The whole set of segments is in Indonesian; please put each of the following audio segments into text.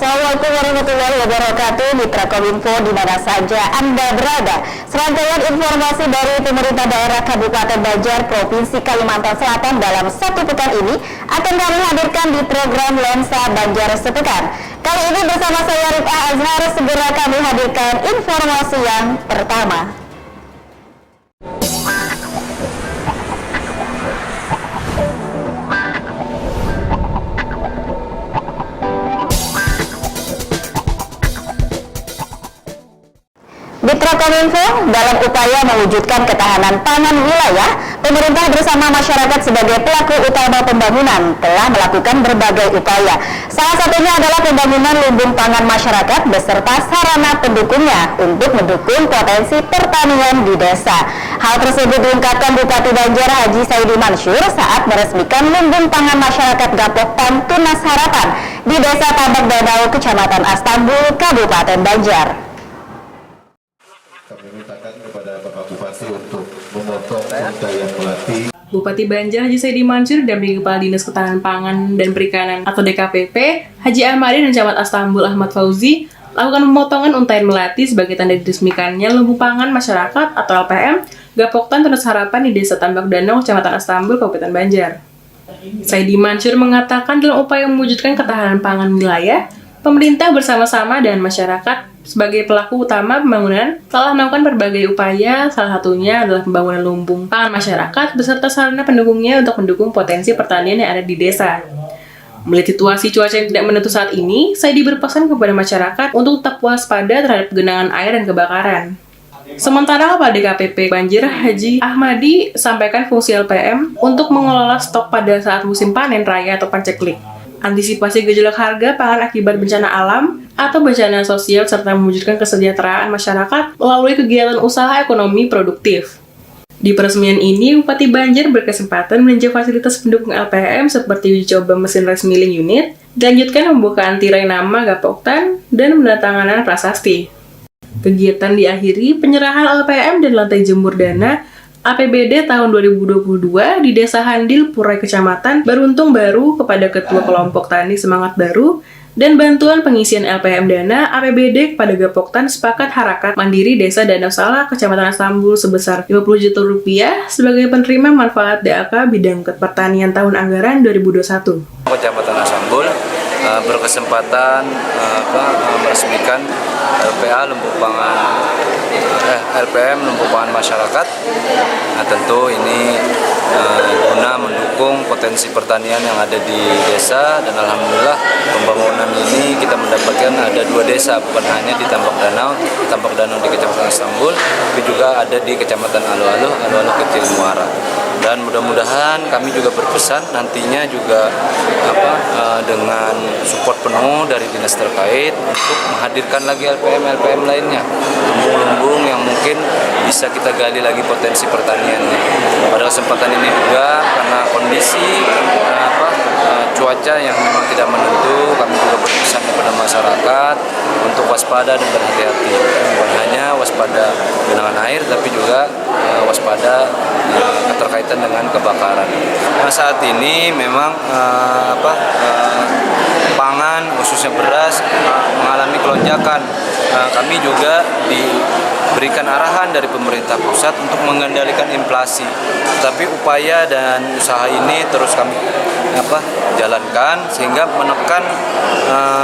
Assalamualaikum warahmatullahi wabarakatuh. Mitra Kominfo di mana saja Anda berada. Serangkaian informasi dari pemerintah daerah Kabupaten Banjar, Provinsi Kalimantan Selatan dalam satu pekan ini akan kami hadirkan di program Lensa Banjar Sepekan. Kali ini bersama saya Rifah Azhar, segera kami hadirkan informasi yang pertama. Mitra Kominfo, dalam upaya mewujudkan ketahanan pangan wilayah, pemerintah bersama masyarakat sebagai pelaku utama pembangunan telah melakukan berbagai upaya. Salah satunya adalah pembangunan lumbung pangan masyarakat beserta sarana pendukungnya untuk mendukung potensi pertanian di desa. Hal tersebut diungkapkan Bupati Banjar Haji Saidi Mansur saat meresmikan lumbung pangan masyarakat Gapoktan Tunas Harapan di Desa Tambak Danau, Kecamatan Astambul, Kabupaten Banjar. Kami mintakan kepada Bapak Bupati untuk memotong daya melatih. Bupati Banjar Haji Saidi Mansur dan Kepala Dinas Ketahanan Pangan dan Perikanan atau DKPP Haji Ahmadi dan Camat Astambul Ahmad Fauzi lakukan pemotongan untayan melati sebagai tanda diresmikannya lumbung pangan masyarakat atau LPM Gapoktan Tunas Harapan di Desa Tambak Danau, Kecamatan Astambul, Kabupaten Banjar. Saidi Mansur mengatakan dalam upaya mewujudkan ketahanan pangan wilayah, pemerintah bersama-sama dan masyarakat sebagai pelaku utama pembangunan telah melakukan berbagai upaya, salah satunya adalah pembangunan lumbung pangan masyarakat beserta sarana pendukungnya untuk mendukung potensi pertanian yang ada di desa. Melihat situasi cuaca yang tidak menentu saat ini, Saidi berpesan kepada masyarakat untuk tetap waspada terhadap genangan air dan kebakaran. Sementara Kepala DKPP Banjar Haji Ahmadi sampaikan fungsi LPM untuk mengelola stok pada saat musim panen raya atau paceklik, antisipasi gejolak harga pangan akibat bencana alam atau bencana sosial, serta mewujudkan kesejahteraan masyarakat melalui kegiatan usaha ekonomi produktif. Di peresmian ini, Bupati Banjar berkesempatan meninjau fasilitas pendukung LPM seperti uji coba mesin rice milling unit, dilanjutkan pembukaan tirai nama Gapoktan, dan penandatanganan prasasti. Kegiatan diakhiri penyerahan LPM dan lantai jemur dana APBD tahun 2022 di Desa Handil, Purai Kecamatan Baruntung Baru kepada Ketua Kelompok Tani Semangat Baru, dan bantuan pengisian LPM dana APBD kepada Gapoktan Sepakat Harakat Mandiri Desa Danau Salah, Kecamatan Astambul sebesar Rp50 juta sebagai penerima manfaat DAK bidang pertanian tahun anggaran 2021. Kecamatan Astambul berkesempatan meresmikan LPM lumbung pangan masyarakat. Nah, tentu ini guna mendukung potensi pertanian yang ada di desa, dan alhamdulillah pembangunan ini kita mendapatkan ada 2 desa, bukan hanya di Tambak Danau di Kecamatan Astambul, tapi juga ada di Kecamatan Alu-Aluh Kecil Muara. Dan mudah-mudahan kami juga berpesan nantinya juga dengan support penuh dari dinas terkait untuk menghadirkan lagi LPM lainnya, lumbung-lumbung yang mungkin bisa kita gali lagi potensi pertaniannya. Pada kesempatan ini juga karena kondisi cuaca yang memang tidak menentu, kami juga berpesan kepada masyarakat untuk waspada dan berhati-hati. Bukan hanya waspada genangan air, tapi juga waspada keterkaitan dengan kebakaran. Nah, saat ini memang pangan khususnya beras mengalami kelonjakan. Kami juga diberikan arahan dari pemerintah pusat untuk mengendalikan inflasi. Tapi upaya dan usaha ini terus kami jalankan sehingga menekan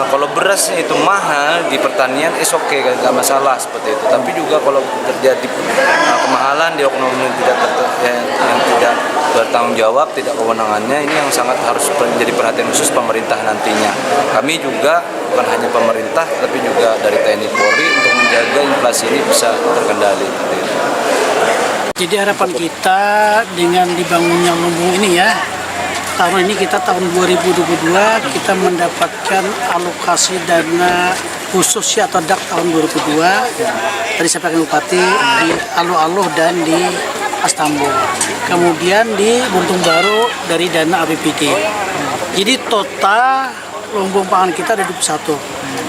kalau berasnya itu mahal di pertanian oke, nggak masalah seperti itu. Tapi juga kalau terjadi kemahalan di oknum yang tidak bertanggung jawab, tidak kewenangannya, ini yang sangat harus menjadi perhatian khusus pemerintah nantinya. Kami juga bukan hanya pemerintah, tapi juga dari TNI Polri untuk menjaga inflasi ini bisa terkendali. Jadi harapan kita dengan dibangunnya lumbung ini ya, tahun ini kita tahun 2022 kita mendapatkan alokasi dana khusus ya atau DAK tahun 2002 dari sampaikan Bupati di Alu-Aluh dan di Astambul. Kemudian di Buntung Baru dari dana APBD. Jadi total lumbung pangan kita ada 21.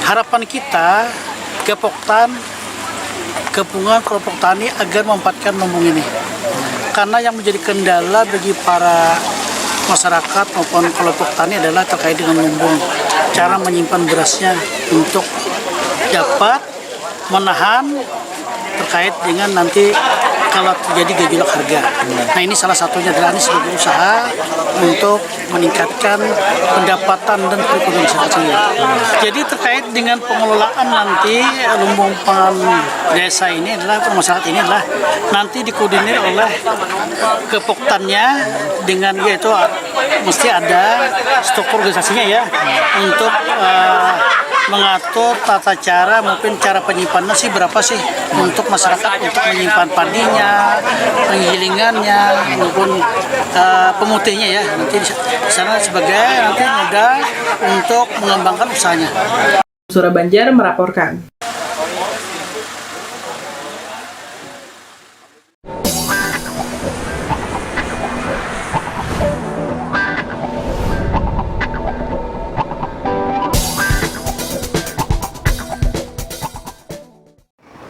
Harapan kita Gapoktan gabungan kelompok tani agar memanfaatkan lumbung ini. Karena yang menjadi kendala bagi para masyarakat maupun kelompok tani adalah terkait dengan lumbung. cara menyimpan berasnya untuk dapat menahan terkait dengan nanti kalau terjadi gejolak harga. Nah ini salah satunya adalah ini sebagai usaha untuk meningkatkan pendapatan dan perekonomian masyarakat sendiri. Jadi terkait dengan pengelolaan nanti lumbung pangan desa ini adalah masyarakat ini adalah nanti dikoordinir oleh Kepoktannya dengan yaitu mesti ada struktur organisasinya ya untuk mengatur tata cara maupun cara penyimpanan sih berapa sih untuk masyarakat untuk menyimpan padinya, penggilingannya maupun pemutihnya ya nanti di sana sebagai nanti mudah untuk mengembangkan usahanya. Surah Banjar melaporkan.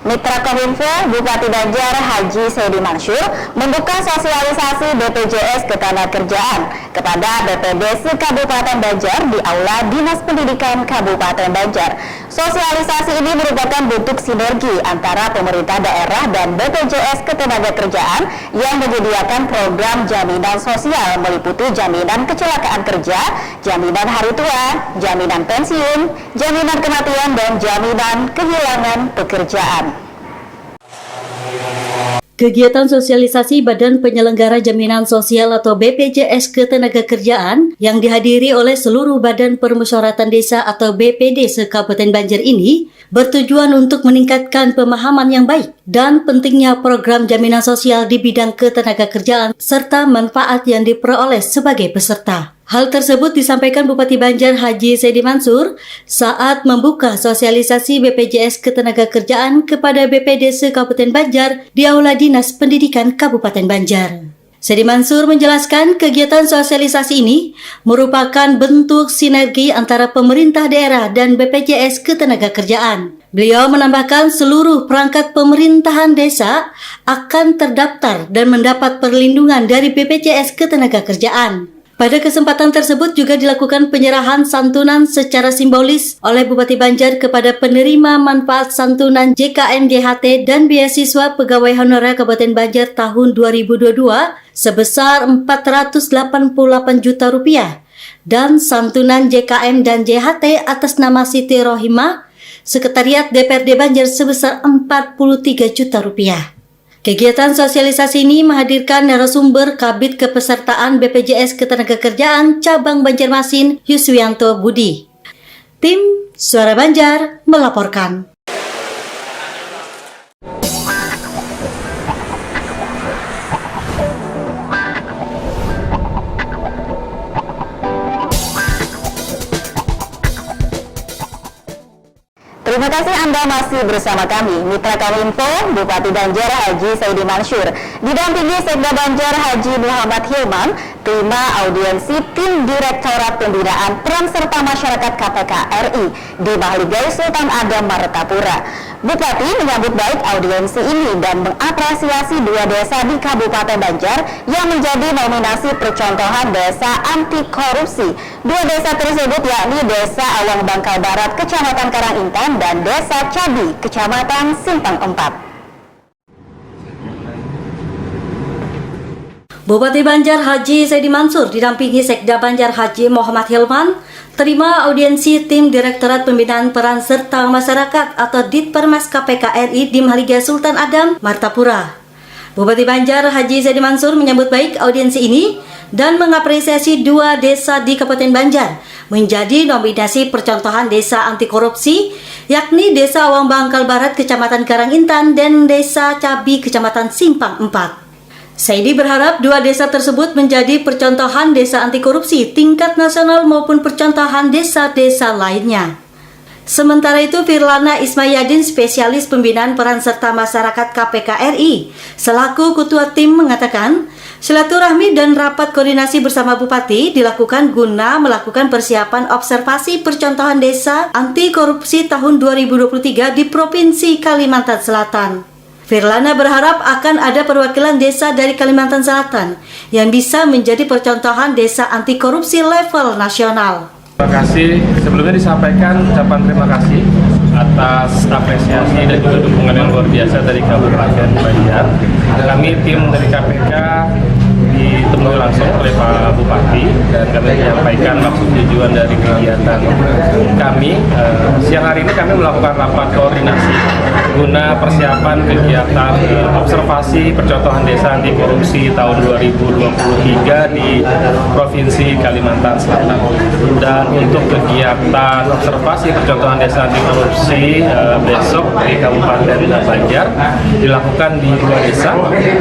Mitra Kominfo Bupati Banjar Haji Saidi Mansur membuka sosialisasi BPJS Ketenagakerjaan kepada BPD se-Kabupaten Banjar di Aula Dinas Pendidikan Kabupaten Banjar. Sosialisasi ini merupakan bentuk sinergi antara pemerintah daerah dan BPJS Ketenagakerjaan yang menyediakan program jaminan sosial meliputi jaminan kecelakaan kerja, jaminan hari tua, jaminan pensiun, jaminan kematian, dan jaminan kehilangan pekerjaan. Kegiatan sosialisasi Badan Penyelenggara Jaminan Sosial atau BPJS Ketenagakerjaan yang dihadiri oleh seluruh Badan Permusyawaratan Desa atau BPD se-Kabupaten Banjar ini bertujuan untuk meningkatkan pemahaman yang baik dan pentingnya program jaminan sosial di bidang ketenagakerjaan serta manfaat yang diperoleh sebagai peserta. Hal tersebut disampaikan Bupati Banjar Haji Saidi Mansur saat membuka sosialisasi BPJS Ketenagakerjaan kepada BPD se-Kabupaten Banjar di Aula Dinas Pendidikan Kabupaten Banjar. Saidi Mansur menjelaskan kegiatan sosialisasi ini merupakan bentuk sinergi antara pemerintah daerah dan BPJS Ketenagakerjaan. Beliau menambahkan seluruh perangkat pemerintahan desa akan terdaftar dan mendapat perlindungan dari BPJS Ketenagakerjaan. Pada kesempatan tersebut juga dilakukan penyerahan santunan secara simbolis oleh Bupati Banjar kepada penerima manfaat santunan JKN JHT dan beasiswa pegawai honorer Kabupaten Banjar tahun 2022 sebesar Rp488 juta dan santunan JKM dan JHT atas nama Siti Rohimah Sekretariat DPRD Banjar sebesar Rp43 juta. Kegiatan sosialisasi ini menghadirkan narasumber Kabid Kepesertaan BPJS Ketenagakerjaan Cabang Banjarmasin Yuswianto Budi. Tim Suara Banjar melaporkan. Terima kasih Anda masih bersama kami, Mitra Kominfo Bupati Banjar Haji Saidi Mansur didampingi Sekda Banjar Haji Muhammad Hilman terima audiensi tim Direktorat Pembinaan Peran Serta Masyarakat KPK RI di Mahligai Sultan Agam Martapura. Bupati menyambut baik audiensi ini dan mengapresiasi dua desa di Kabupaten Banjar yang menjadi nominasi percontohan desa anti korupsi. Dua desa tersebut yakni Desa Awang Bangkal Barat, Kecamatan Karangintan, dan Desa Cabi, Kecamatan Simpang 4. Bupati Banjar Haji Saidi Mansur didampingi Sekda Banjar Haji Muhammad Hilman terima audiensi tim Direktorat Pembinaan Peran Serta Masyarakat atau Ditpermas KPK RI di Mahligai Sultan Agam Martapura. Bupati Banjar Haji Saidi Mansur menyambut baik audiensi ini dan mengapresiasi dua desa di Kabupaten Banjar menjadi nominasi percontohan desa anti korupsi, yakni Desa Awang Bangkal Barat Kecamatan Karangintan dan Desa Cabi Kecamatan Simpang 4. Saidi berharap dua desa tersebut menjadi percontohan desa anti korupsi tingkat nasional maupun percontohan desa-desa lainnya. Sementara itu, Firlana Ismayadin, spesialis pembinaan peran serta masyarakat KPK RI, selaku ketua tim mengatakan, silaturahmi dan rapat koordinasi bersama Bupati dilakukan guna melakukan persiapan observasi percontohan desa anti korupsi tahun 2023 di Provinsi Kalimantan Selatan. Firlana berharap akan ada perwakilan desa dari Kalimantan Selatan yang bisa menjadi percontohan desa anti korupsi level nasional. Terima kasih. Sebelumnya disampaikan ucapan terima kasih atas apresiasi dan juga dukungan yang luar biasa dari Kabupaten Banjar. Kami tim dari KPK ditemui langsung oleh Pak Bupati dan kami menyampaikan maksud tujuan dari kegiatan kami. Siang hari ini kami melakukan rapat koordinasi guna persiapan kegiatan observasi percontohan desa anti korupsi tahun 2023 di Provinsi Kalimantan Selatan. Dan untuk kegiatan observasi percontohan desa anti korupsi besok di Kabupaten Banjar dilakukan di 2 desa,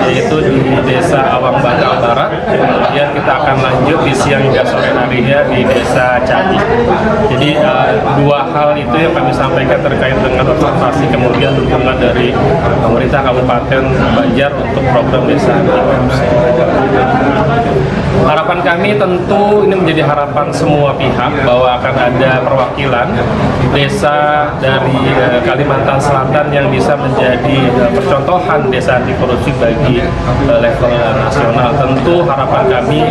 yaitu di Desa Awang Bakal Barat, kemudian kita akan lanjut di siang hingga sore harinya di Desa Cadi. Jadi 2 hal itu yang kami sampaikan terkait dengan observasi kemudian dukungan dari pemerintah Kabupaten Banjar untuk program desa anti korupsi. Harapan kami tentu ini menjadi harapan semua pihak bahwa akan ada perwakilan desa dari Kalimantan Selatan yang bisa menjadi percontohan desa anti korupsi bagi level nasional. Tentu harapan kami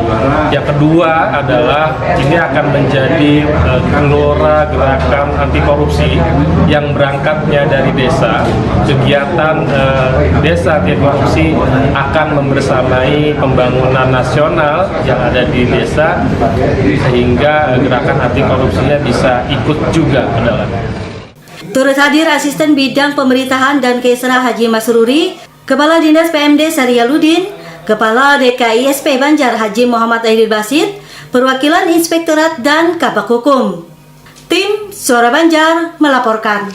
yang kedua adalah ini akan menjadi gelora gerakan anti korupsi yang berangkatnya dari desa. Kegiatan desa anti korupsi akan membersamai pembangunan nasional yang ada di desa sehingga gerakan anti korupsinya bisa ikut juga ke dalamnya. Turut hadir Asisten Bidang Pemerintahan dan Kesra Haji Masruri, Kepala Dinas PMD Sarialudin, Kepala DKI SP Banjar Haji Muhammad Aidil Basit, perwakilan Inspektorat dan Kabak Hukum. Tim Suara Banjar melaporkan.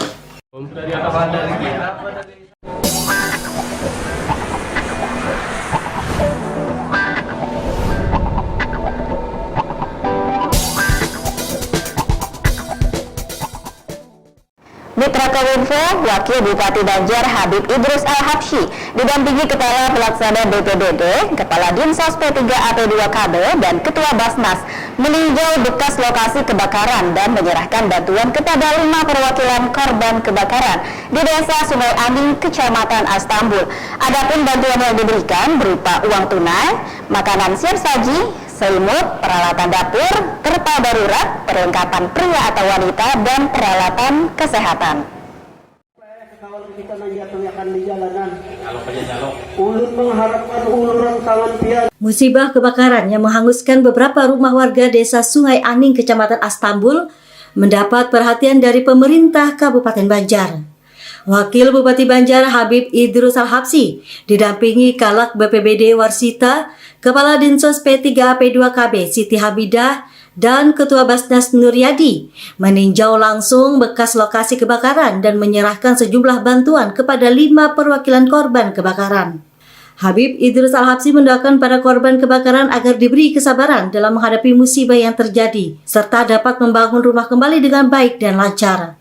Mitra Kominfo, Wakil Bupati Banjar Habib Idrus Al-Habsyi didampingi Kepala Pelaksana BPBD, Kepala Dinsos P3 AP2KB, dan Ketua Basnas meninjau bekas lokasi kebakaran dan menyerahkan bantuan kepada 5 perwakilan korban kebakaran di Desa Sungai Aning, Kecamatan Astambul. Adapun bantuan yang diberikan berupa uang tunai, makanan siap saji, selimut, peralatan dapur, terpal darurat, perlengkapan pria atau wanita, dan peralatan kesehatan. Kawan kita akan di jalanan. Ulun mengharapkan uluran tangan pian. Musibah kebakaran yang menghanguskan beberapa rumah warga Desa Sungai Aning, Kecamatan Astambul, mendapat perhatian dari pemerintah Kabupaten Banjar. Wakil Bupati Banjar Habib Idrus Al-Habsyi didampingi Kalak BPBD Warsita, Kepala Dinsos P3 AP2KB Siti Habidah, dan Ketua Basnas Nuryadi meninjau langsung bekas lokasi kebakaran dan menyerahkan sejumlah bantuan kepada 5 perwakilan korban kebakaran. Habib Idrus Al-Habsyi mendoakan para korban kebakaran agar diberi kesabaran dalam menghadapi musibah yang terjadi, serta dapat membangun rumah kembali dengan baik dan lancar.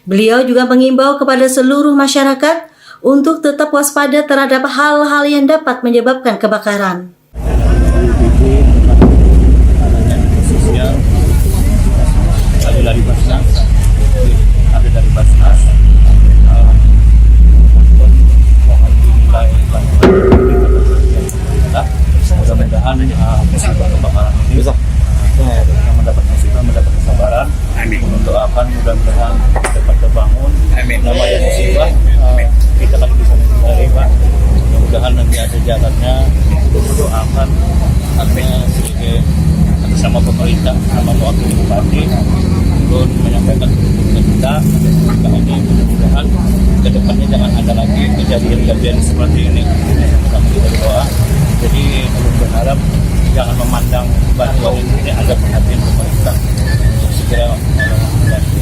Beliau juga mengimbau kepada seluruh masyarakat untuk tetap waspada terhadap hal-hal yang dapat menyebabkan kebakaran. Dari Basnas, ada dari Basnas, mohon dinilai mudah-mudahan musibah kebakaran ini yang mendapat musibah mendapat kesabaran. Untuk akan mudah-mudahan dapat terbangun. Namanya musibah kita kan bisa menghindari, Pak. Mudah-mudahan nanti ada jalannya. Doakan artinya sebagai bersama pemerintah sama wakil bupati untuk menyampaikan ke kita ini mudah-mudahan ke depannya jangan ada lagi kejadian-kejadian seperti ini. Sama kita berdoa. Jadi berharap jangan memandang bantuan ini ada perhatian pemerintah untuk segera membantu.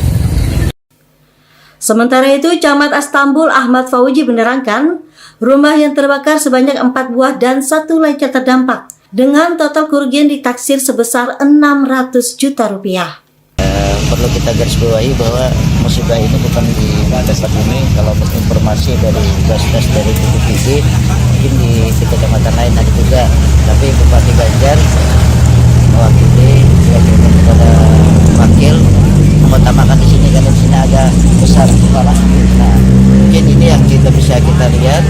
Sementara itu, Camat Astambul Ahmad Fauji menerangkan rumah yang terbakar sebanyak 4 buah dan 1 lainnya terdampak dengan total kerugian ditaksir sebesar 600 juta rupiah. Perlu kita garis bawahi bahwa musibah ini bukan di tempat ini. Kalau informasi dari Basnas dari BPBD mungkin di kecamatan lain ada juga, tapi Bupati Banjar mewakili kepada wakil mengutamakan di sini karena di sini agak besar kepala. Nah, mungkin ini yang bisa kita lihat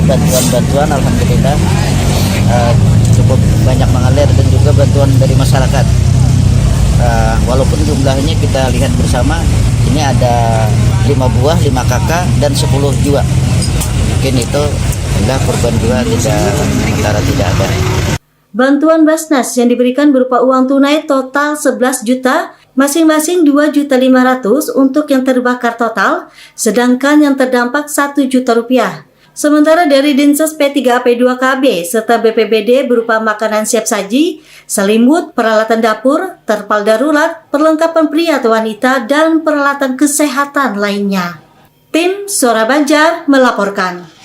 bantuan-bantuan alhamdulillah cukup banyak mengalir dan juga bantuan dari masyarakat. walaupun jumlahnya kita lihat bersama ini ada 5 buah, 5 kakak dan 10 jiwa. Mungkin itu enggak korban jiwa tidak ada. Bantuan Basnas yang diberikan berupa uang tunai total 11 juta, masing-masing 2.500.000 untuk yang terbakar total, sedangkan yang terdampak 1 juta rupiah. Sementara dari Dinsos P3AP2KB serta BPBD berupa makanan siap saji, selimut, peralatan dapur, terpal darurat, perlengkapan pria atau wanita, dan peralatan kesehatan lainnya. Tim Suara Banjar melaporkan.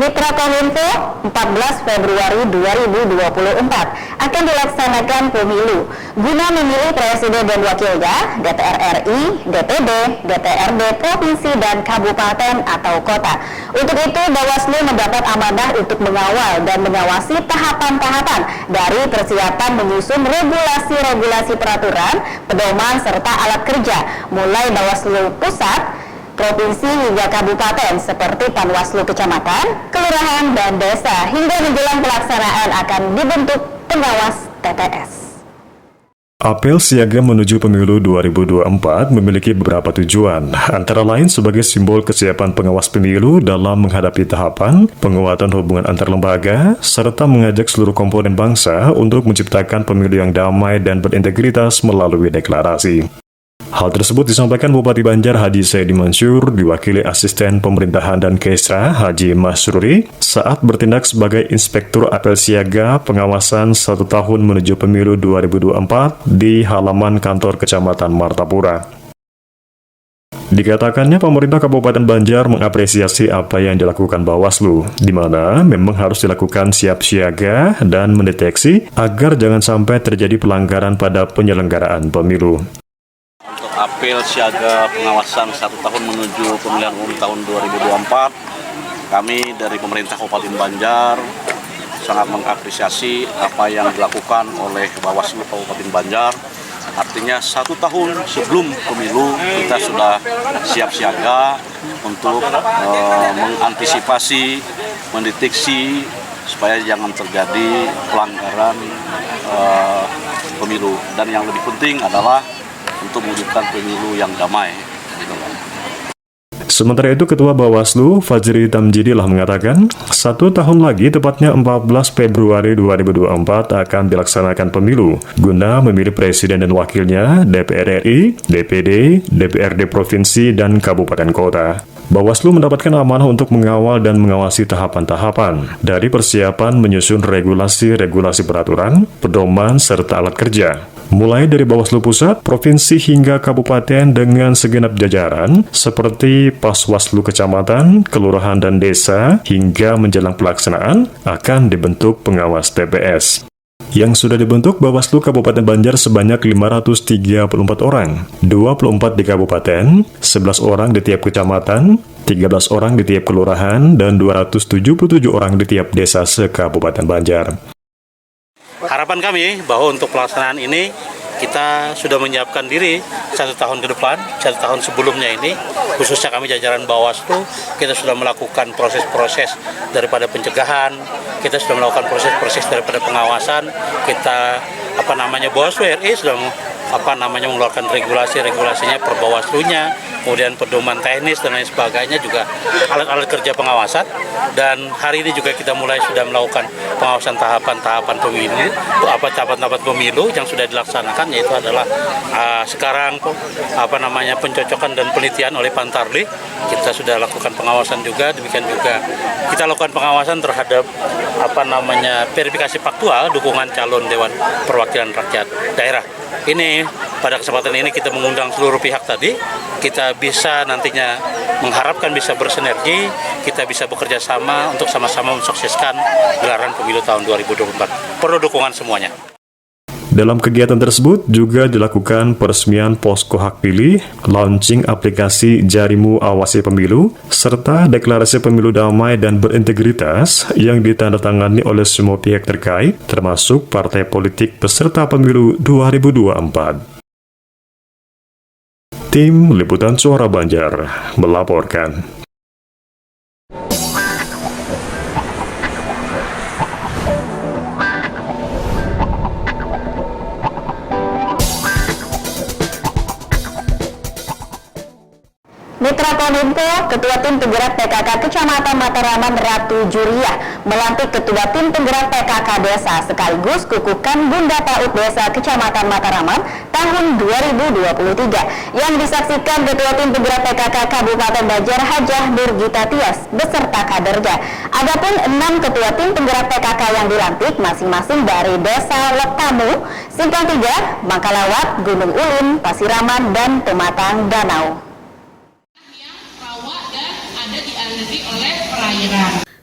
Mitra Kominfo, 14 Februari 2024 akan dilaksanakan pemilu guna memilih presiden dan wakilnya, DPR RI, DPD, DPRD provinsi dan kabupaten atau kota. Untuk itu, Bawaslu mendapat amanah untuk mengawal dan mengawasi tahapan-tahapan dari persiapan menyusun regulasi-regulasi peraturan, pedoman serta alat kerja, mulai Bawaslu Pusat, provinsi hingga kabupaten seperti Panwaslu kecamatan, kelurahan, dan desa hingga menjelang pelaksanaan akan dibentuk pengawas TPS. Apel siaga menuju pemilu 2024 memiliki beberapa tujuan, antara lain sebagai simbol kesiapan pengawas pemilu dalam menghadapi tahapan, penguatan hubungan antar lembaga, serta mengajak seluruh komponen bangsa untuk menciptakan pemilu yang damai dan berintegritas melalui deklarasi. Hal tersebut disampaikan Bupati Banjar Haji Saidi Mansur diwakili Asisten Pemerintahan dan Kesra Haji Masruri saat bertindak sebagai Inspektur Apel Siaga Pengawasan 1 tahun menuju Pemilu 2024 di halaman kantor Kecamatan Martapura. Dikatakannya pemerintah Kabupaten Banjar mengapresiasi apa yang dilakukan Bawaslu, di mana memang harus dilakukan siap siaga dan mendeteksi agar jangan sampai terjadi pelanggaran pada penyelenggaraan pemilu. Apel siaga pengawasan 1 tahun menuju pemilihan umum tahun 2024, kami dari pemerintah Kabupaten Banjar sangat mengapresiasi apa yang dilakukan oleh Bawaslu Kabupaten Banjar. Artinya 1 tahun sebelum pemilu kita sudah siap siaga untuk mengantisipasi, mendeteksi supaya jangan terjadi pelanggaran pemilu. Dan yang lebih penting adalah untuk mewujudkan pemilu yang damai. Sementara itu, Ketua Bawaslu Fajri Tamjidilah mengatakan, 1 tahun lagi, tepatnya 14 Februari 2024 akan dilaksanakan pemilu, guna memilih presiden dan wakilnya, DPR RI, DPD, DPRD provinsi, dan kabupaten kota. Bawaslu mendapatkan amanah untuk mengawal dan mengawasi tahapan-tahapan, dari persiapan menyusun regulasi-regulasi peraturan, pedoman, serta alat kerja. Mulai dari Bawaslu Pusat, Provinsi hingga Kabupaten dengan segenap jajaran seperti Paswaslu Kecamatan, Kelurahan dan Desa hingga menjelang pelaksanaan akan dibentuk pengawas TPS. Yang sudah dibentuk Bawaslu Kabupaten Banjar sebanyak 534 orang, 24 di kabupaten, 11 orang di tiap kecamatan, 13 orang di tiap kelurahan, dan 277 orang di tiap desa se-Kabupaten Banjar. Harapan kami bahwa untuk pelaksanaan ini kita sudah menyiapkan diri 1 tahun ke depan, 1 tahun sebelumnya ini, khususnya kami jajaran Bawaslu, kita sudah melakukan proses-proses daripada pencegahan, kita sudah melakukan proses-proses daripada pengawasan, kita Bawaslu RI sudah mengeluarkan regulasinya per Bawaslunya, kemudian pedoman teknis dan lain sebagainya, juga alat-alat kerja pengawasan. Dan hari ini juga kita mulai sudah melakukan pengawasan tahapan-tahapan pemilu yang sudah dilaksanakan, yaitu adalah sekarang pencocokan dan penelitian oleh Pantarli. Kita sudah lakukan pengawasan juga, demikian juga kita lakukan pengawasan terhadap verifikasi faktual dukungan calon Dewan Perwakilan Rakyat Daerah. Ini pada kesempatan ini kita mengundang seluruh pihak tadi, kita bisa nantinya mengharapkan bisa bersinergi, kita bisa bekerja sama untuk sama-sama mensukseskan gelaran pemilu tahun 2024. Perlu dukungan semuanya. Dalam kegiatan tersebut juga dilakukan peresmian posko hak pilih, launching aplikasi Jarimu Awasi Pemilu, serta deklarasi pemilu damai dan berintegritas yang ditandatangani oleh semua pihak terkait, termasuk partai politik peserta pemilu 2024. Tim Liputan Suara Banjar melaporkan. Mitra Kominfo, Ketua Tim Penggerak PKK Kecamatan Mataraman Ratu Juriah melantik Ketua Tim Penggerak PKK Desa sekaligus kukukan Bunda PAUD Desa Kecamatan Mataraman tahun 2023 yang disaksikan Ketua Tim Penggerak PKK Kabupaten Banjar Hajah Nurgita Tias beserta kadernya. Adapun 6 Ketua Tim Penggerak PKK yang dilantik masing-masing dari Desa Lektamu, Simpang 3, Mangkalawat, Gunung Ulin, Pasiraman, dan Pematang Danau.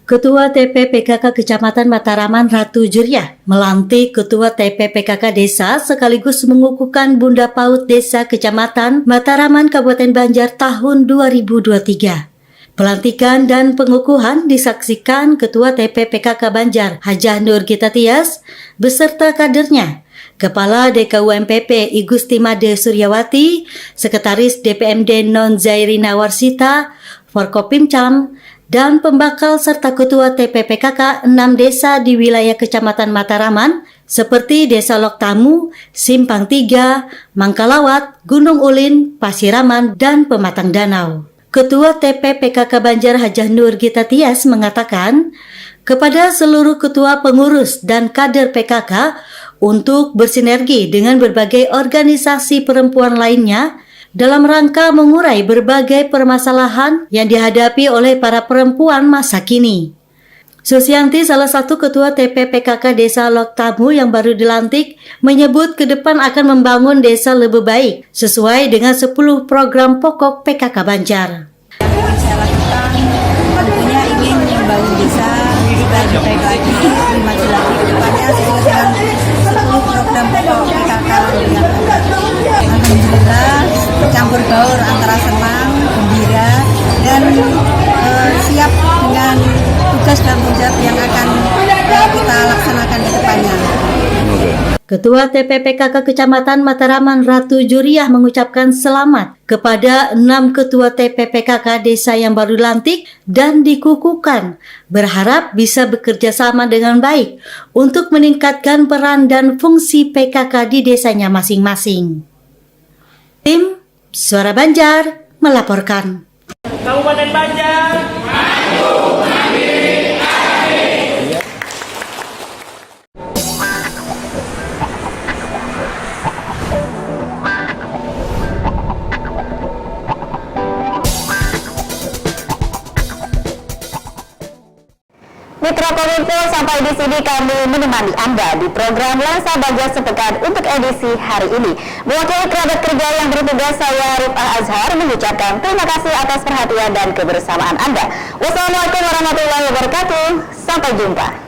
Ketua TP PKK Kecamatan Mataraman Ratu Juriah melantik Ketua TP PKK Desa sekaligus mengukuhkan Bunda PAUD Desa Kecamatan Mataraman Kabupaten Banjar tahun 2023. Pelantikan dan pengukuhan disaksikan Ketua TP PKK Banjar Hajah Nurgita Tias beserta kadernya, Kepala DKUMPP I Gusti Made Suryawati, Sekretaris DPMD Non Zairina Warsita, Forkopimcam, dan pembakal serta Ketua TPPKK 6 desa di wilayah Kecamatan Mataraman seperti Desa Loktamu, Simpang 3, Mangkalawat, Gunung Ulin, Pasiraman, dan Pematang Danau. Ketua TPPKK Banjar Hajah Nurgita Tias mengatakan kepada seluruh ketua pengurus dan kader PKK untuk bersinergi dengan berbagai organisasi perempuan lainnya dalam rangka mengurai berbagai permasalahan yang dihadapi oleh para perempuan masa kini. Susianti, salah satu ketua TPPKK Desa Loktamu yang baru dilantik, menyebut ke depan akan membangun desa lebih baik sesuai dengan 10 program pokok PKK Banjar. Yang saya lakukan tentunya ingin membangun desa lebih baik lagi, lebih maju lagi ke depannya sesuai dengan 10 program pokok PKK yang ada. Alhamdulillah campur baur antara senang, gembira, dan siap dengan tugas dan tanggung jawab yang akan kita laksanakan ke depannya. Ketua TPPKK Kecamatan Mataraman Ratu Juriah mengucapkan selamat kepada 6 Ketua TPPKK Desa yang baru dilantik dan dikukuhkan, berharap bisa bekerja sama dengan baik untuk meningkatkan peran dan fungsi PKK di desanya masing-masing. Tim Suara Banjar melaporkan. Kabupaten Banjar. Mitra Kominfo, sampai di sini kami menemani Anda di program Lensa Banjar Sepekan untuk edisi hari ini. Mewakili kerabat kerja yang bertugas, saya Rifah Azhar mengucapkan terima kasih atas perhatian dan kebersamaan Anda. Wassalamualaikum warahmatullahi wabarakatuh. Sampai jumpa.